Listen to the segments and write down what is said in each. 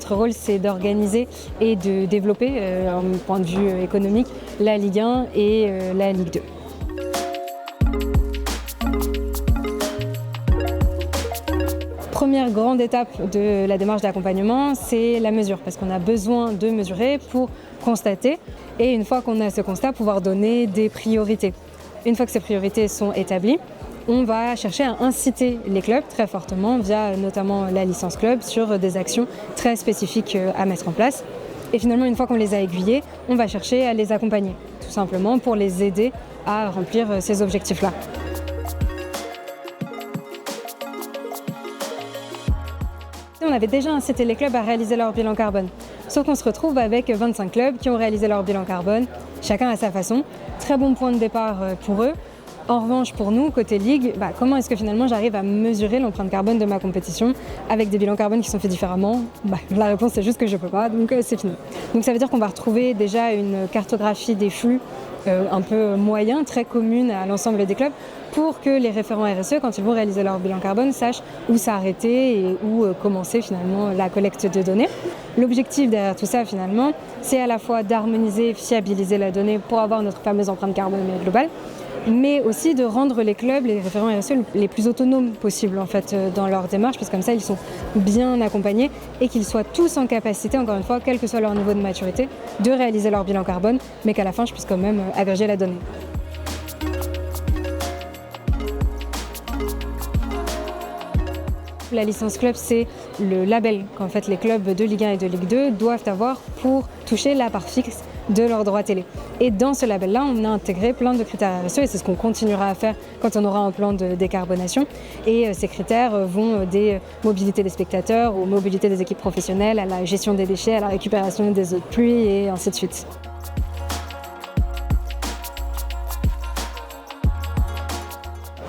notre rôle, c'est d'organiser et de développer, en point de vue économique, la Ligue 1 et la Ligue 2. Première grande étape de la démarche d'accompagnement, c'est la mesure, parce qu'on a besoin de mesurer pour constater et une fois qu'on a ce constat, pouvoir donner des priorités. Une fois que ces priorités sont établies, on va chercher à inciter les clubs très fortement via notamment la licence club sur des actions très spécifiques à mettre en place. Et finalement, une fois qu'on les a aiguillés, on va chercher à les accompagner, tout simplement pour les aider à remplir ces objectifs-là. On avait déjà incité les clubs à réaliser leur bilan carbone. Sauf qu'on se retrouve avec 25 clubs qui ont réalisé leur bilan carbone, chacun à sa façon. Très bon point de départ pour eux. En revanche, pour nous, côté Ligue, comment est-ce que finalement j'arrive à mesurer l'empreinte carbone de ma compétition avec des bilans carbone qui sont faits différemment? La réponse c'est juste que je ne peux pas, donc c'est fini. Donc ça veut dire qu'on va retrouver déjà une cartographie des flux un peu moyen, très commune à l'ensemble des clubs, pour que les référents RSE, quand ils vont réaliser leur bilan carbone, sachent où s'arrêter et où commencer finalement la collecte de données. L'objectif derrière tout ça finalement, c'est à la fois d'harmoniser, fiabiliser la donnée pour avoir notre fameuse empreinte carbone globale, mais aussi de rendre les clubs, les référents RSE, les plus autonomes possibles en fait, dans leur démarche, parce que comme ça ils sont bien accompagnés et qu'ils soient tous en capacité, encore une fois, quel que soit leur niveau de maturité, de réaliser leur bilan carbone, mais qu'à la fin je puisse quand même agréger la donnée. La licence club, c'est le label qu'en fait les clubs de Ligue 1 et de Ligue 2 doivent avoir pour toucher la part fixe de leurs droits télé. Et dans ce label-là, on a intégré plein de critères RSE et c'est ce qu'on continuera à faire quand on aura un plan de décarbonation. Et ces critères vont des mobilités des spectateurs aux mobilités des équipes professionnelles, à la gestion des déchets, à la récupération des eaux de pluie et ainsi de suite.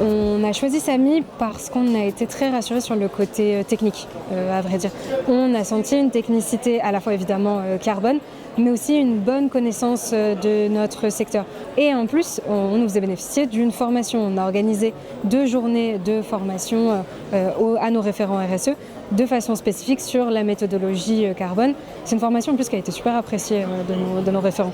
On a choisi Samy parce qu'on a été très rassurés sur le côté technique, à vrai dire. On a senti une technicité à la fois évidemment carbone, mais aussi une bonne connaissance de notre secteur. Et en plus, on nous faisait bénéficier d'une formation. On a organisé 2 journées de formation à nos référents RSE de façon spécifique sur la méthodologie carbone. C'est une formation en plus qui a été super appréciée de nos référents.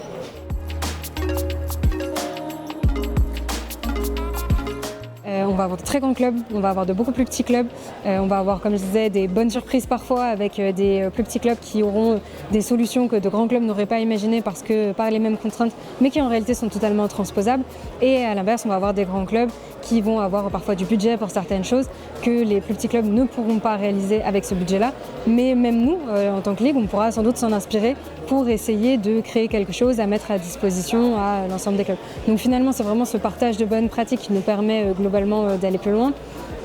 On va avoir de très grands clubs, on va avoir de beaucoup plus petits clubs, on va avoir, comme je disais, des bonnes surprises parfois avec des plus petits clubs qui auront des solutions que de grands clubs n'auraient pas imaginées parce que par les mêmes contraintes, mais qui en réalité sont totalement transposables. Et à l'inverse, on va avoir des grands clubs qui vont avoir parfois du budget pour certaines choses que les plus petits clubs ne pourront pas réaliser avec ce budget-là. Mais même nous, en tant que Ligue, on pourra sans doute s'en inspirer pour essayer de créer quelque chose à mettre à disposition à l'ensemble des clubs. Donc finalement, c'est vraiment ce partage de bonnes pratiques qui nous permet globalement d'aller plus loin.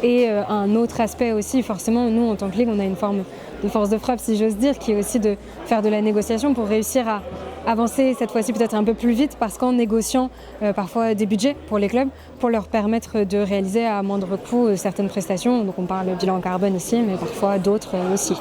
Et un autre aspect aussi, forcément, nous, en tant que Ligue, on a une forme de force de frappe, si j'ose dire, qui est aussi de faire de la négociation pour réussir à avancer cette fois-ci peut-être un peu plus vite, parce qu'en négociant parfois des budgets pour les clubs, pour leur permettre de réaliser à moindre coût certaines prestations. Donc on parle de bilan carbone ici, mais parfois d'autres aussi.